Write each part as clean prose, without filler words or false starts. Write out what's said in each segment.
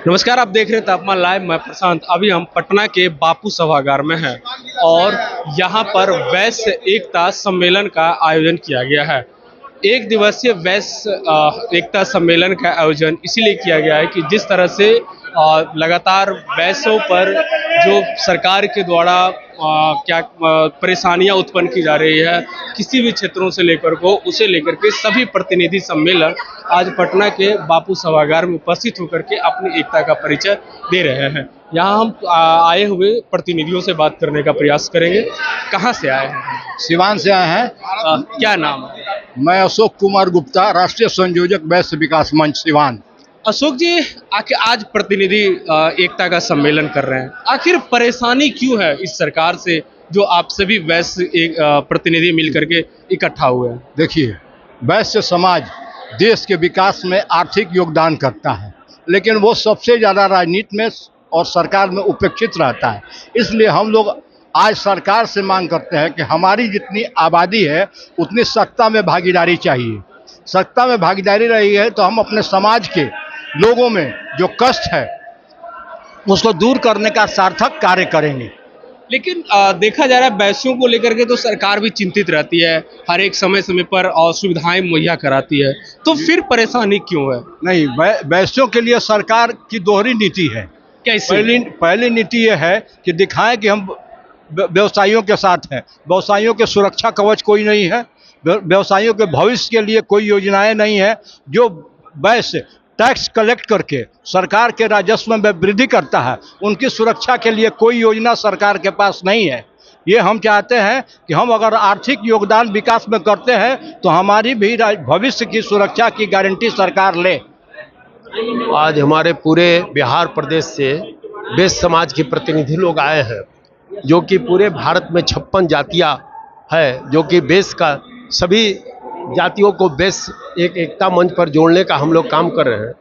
नमस्कार, आप देख रहे हैं तापमान लाइव। मैं प्रशांत। अभी हम पटना के बापू सभागार में हैं और यहाँ पर वैश्य एकता सम्मेलन का आयोजन किया गया है। एक दिवसीय वैश्य एकता सम्मेलन का आयोजन इसीलिए किया गया है कि जिस तरह से लगातार वैश्यों पर जो सरकार के द्वारा क्या परेशानियां उत्पन्न की जा रही है, किसी भी क्षेत्रों से लेकर को उसे लेकर के सभी प्रतिनिधि सम्मेलन आज पटना के बापू सभागार में उपस्थित होकर के अपनी एकता का परिचय दे रहे हैं। यहाँ हम आए हुए प्रतिनिधियों से बात करने का प्रयास करेंगे। कहाँ से आए हैं? सिवान से आए हैं। क्या नाम है? मैं अशोक कुमार गुप्ता, राष्ट्रीय संयोजक वैश्य विकास मंच सिवान। अशोक जी, आखिर आज प्रतिनिधि एकता का सम्मेलन कर रहे हैं, आखिर परेशानी क्यों है इस सरकार से जो आप सभी वैश्य प्रतिनिधि मिलकर के इकट्ठा हुए हैं? देखिए, वैश्य समाज देश के विकास में आर्थिक योगदान करता है, लेकिन वो सबसे ज़्यादा राजनीति में और सरकार में उपेक्षित रहता है। इसलिए हम लोग आज सरकार से मांग करते हैं कि हमारी जितनी आबादी है उतनी सत्ता में भागीदारी चाहिए। सत्ता में भागीदारी रही है तो हम अपने समाज के लोगों में जो कष्ट है उसको दूर करने का सार्थक कार्य करेंगे। लेकिन देखा जा रहा है वैश्यों को लेकर के तो सरकार भी चिंतित रहती है, हर एक समय समय पर सुविधाएं मुहैया कराती है, तो फिर परेशानी क्यों है? नहीं, वैश्यों के लिए सरकार की दोहरी नीति है। कैसे? पहली नीति ये है कि दिखाएं कि हम व्यवसायियों के साथ हैं। व्यवसायियों के सुरक्षा कवच कोई नहीं है, व्यवसायियों के भविष्य के लिए कोई योजनाएं नहीं है। जो वैश्य टैक्स कलेक्ट करके सरकार के राजस्व में वृद्धि करता है, उनकी सुरक्षा के लिए कोई योजना सरकार के पास नहीं है। ये हम चाहते हैं कि हम अगर आर्थिक योगदान विकास में करते हैं तो हमारी भी भविष्य की सुरक्षा की गारंटी सरकार ले। आज हमारे पूरे बिहार प्रदेश से वैश्य समाज के प्रतिनिधि लोग आए हैं, जो कि पूरे भारत में 56 जातियाँ है, जो कि वैश्य का सभी जातियों को वैश्य एक एकता मंच पर जोड़ने का हम लोग काम कर रहे हैं,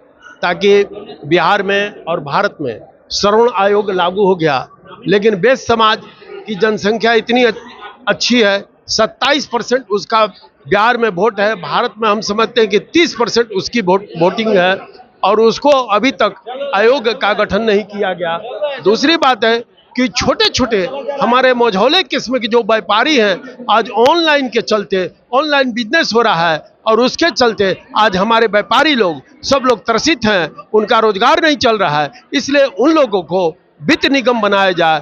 ताकि बिहार में और भारत में श्रवण आयोग लागू हो गया, लेकिन वैश्य समाज की जनसंख्या इतनी अच्छी है, 27% उसका बिहार में वोट है। भारत में हम समझते हैं कि 30% उसकी वोटिंग है और उसको अभी तक आयोग का गठन नहीं किया गया। दूसरी बात है कि छोटे छोटे हमारे मझौले किस्म के जो व्यापारी हैं, आज ऑनलाइन के चलते ऑनलाइन बिजनेस हो रहा है और उसके चलते आज हमारे व्यापारी लोग सब लोग त्रसित हैं, उनका रोजगार नहीं चल रहा है। इसलिए उन लोगों को वित्त निगम बनाया जाए,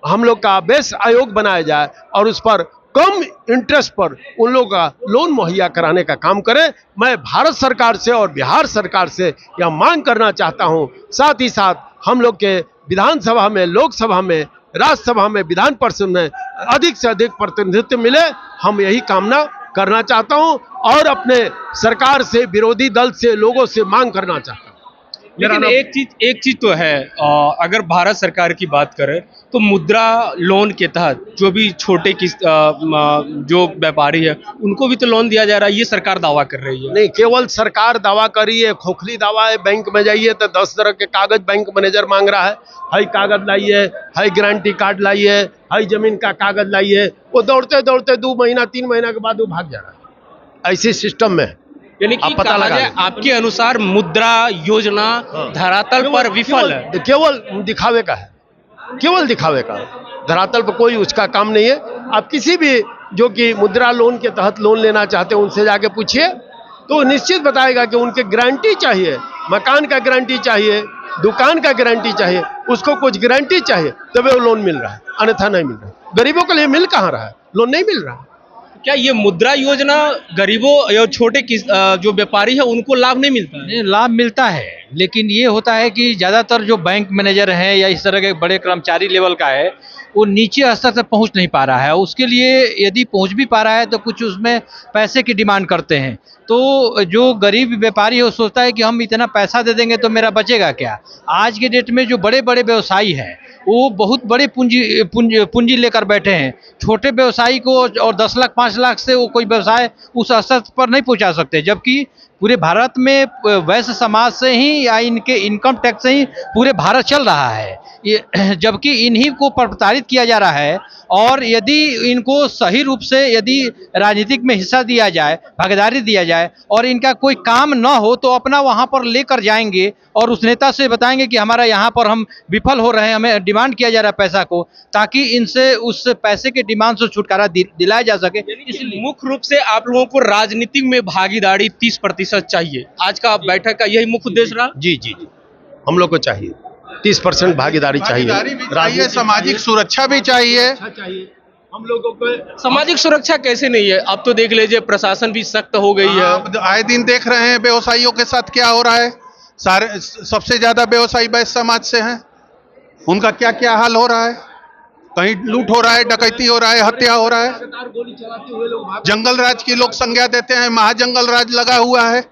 हम लोग का वैश्य आयोग बनाया जाए और उस पर कम इंटरेस्ट पर उन लोगों का लोन मुहैया कराने का काम करें। मैं भारत सरकार से और बिहार सरकार से यह मांग करना चाहता हूं। साथ ही साथ हम लोग के विधानसभा में, लोकसभा में, राज्यसभा में, विधान परिषद में अधिक से अधिक प्रतिनिधित्व मिले, हम यही कामना करना चाहता हूं और अपने सरकार से, विरोधी दल से, लोगों से मांग करना चाहता हूं। लेकिन एक चीज तो है, अगर भारत सरकार की बात करें तो मुद्रा लोन के तहत जो भी छोटे जो व्यापारी है उनको भी तो लोन दिया जा रहा है, ये सरकार दावा कर रही है। नहीं, केवल सरकार दावा कर रही है, खोखली दावा है। बैंक में जाइए तो 10 तरह के कागज बैंक मैनेजर मांग रहा है, हाई कागज लाइए, हाई गारंटी कार्ड लाइए, हाई जमीन का कागज लाइए। वो दौड़ते दौड़ते 2 महीना 3 महीना के बाद वो भाग जा रहा है। ऐसे सिस्टम में यानी कि पता लगा आपके अनुसार मुद्रा योजना धरातल पर विफल है, केवल दिखावे का है, केवल दिखावे का। धरातल पर कोई उसका काम नहीं है। आप किसी भी जो कि मुद्रा लोन के तहत लोन लेना चाहते हैं उनसे जाके पूछिए तो निश्चित बताएगा कि उनके गारंटी चाहिए, मकान का गारंटी चाहिए, दुकान का गारंटी चाहिए, उसको कुछ गारंटी चाहिए तभी वो लोन मिल रहा है, अन्यथा नहीं मिल रहा है। गरीबों के लिए मिल कहाँ रहा है, लोन नहीं मिल रहा है। क्या ये मुद्रा योजना गरीबों या छोटे जो व्यापारी है उनको लाभ नहीं मिलता है? नहीं, लाभ मिलता है, लेकिन ये होता है कि ज़्यादातर जो बैंक मैनेजर हैं या इस तरह के बड़े कर्मचारी लेवल का है, वो नीचे स्तर तक पहुंच नहीं पा रहा है। उसके लिए यदि पहुंच भी पा रहा है तो कुछ उसमें पैसे की डिमांड करते हैं। तो जो गरीब व्यापारी है वो सोचता है कि हम इतना पैसा दे देंगे तो मेरा बचेगा क्या। आज के डेट में जो बड़े बड़े व्यवसायी हैं वो बहुत बड़े पूंजी लेकर बैठे हैं। छोटे व्यवसायी को और 10 लाख 5 लाख से वो कोई व्यवसाय उस स्तर पर नहीं पहुंचा सकते, जबकि पूरे भारत में वैश्य समाज से ही या इनके इनकम टैक्स से ही पूरे भारत चल रहा है। ये जबकि इन्हीं को प्रताड़ित किया जा रहा है और यदि इनको सही रूप से यदि राजनीतिक में हिस्सा दिया जाए, भागीदारी दिया जाए और इनका कोई काम न हो तो अपना वहां पर लेकर जाएंगे और उस नेता से बताएंगे कि हमारा यहाँ पर हम विफल हो रहे हैं, हमें डिमांड किया जा रहा है पैसा को, ताकि इनसे उस पैसे के डिमांड से छुटकारा दिलाया जा सके। इसलिए मुख्य रूप से आप लोगों को राजनीति में भागीदारी 30% चाहिए। आज का बैठक का यही मुख्य उद्देश्य रहा। जी जी जी, हम लोग को चाहिए 30% भागीदारी चाहिए, चाहिए, सामाजिक सुरक्षा भी चाहिए। हम लोगों को सामाजिक सुरक्षा कैसे नहीं है? अब तो देख लीजिए प्रशासन भी सख्त हो गई है। आप आए दिन देख रहे हैं व्यवसायियों के साथ क्या हो रहा है। सारे सबसे ज्यादा व्यवसायी वैश्य समाज से हैं, उनका क्या क्या हाल हो रहा है। कहीं लूट हो रहा है, डकैती हो रहा है, हत्या हो रहा है। जंगल राज की लोग संज्ञा देते हैं, महाजंगल राज लगा हुआ है।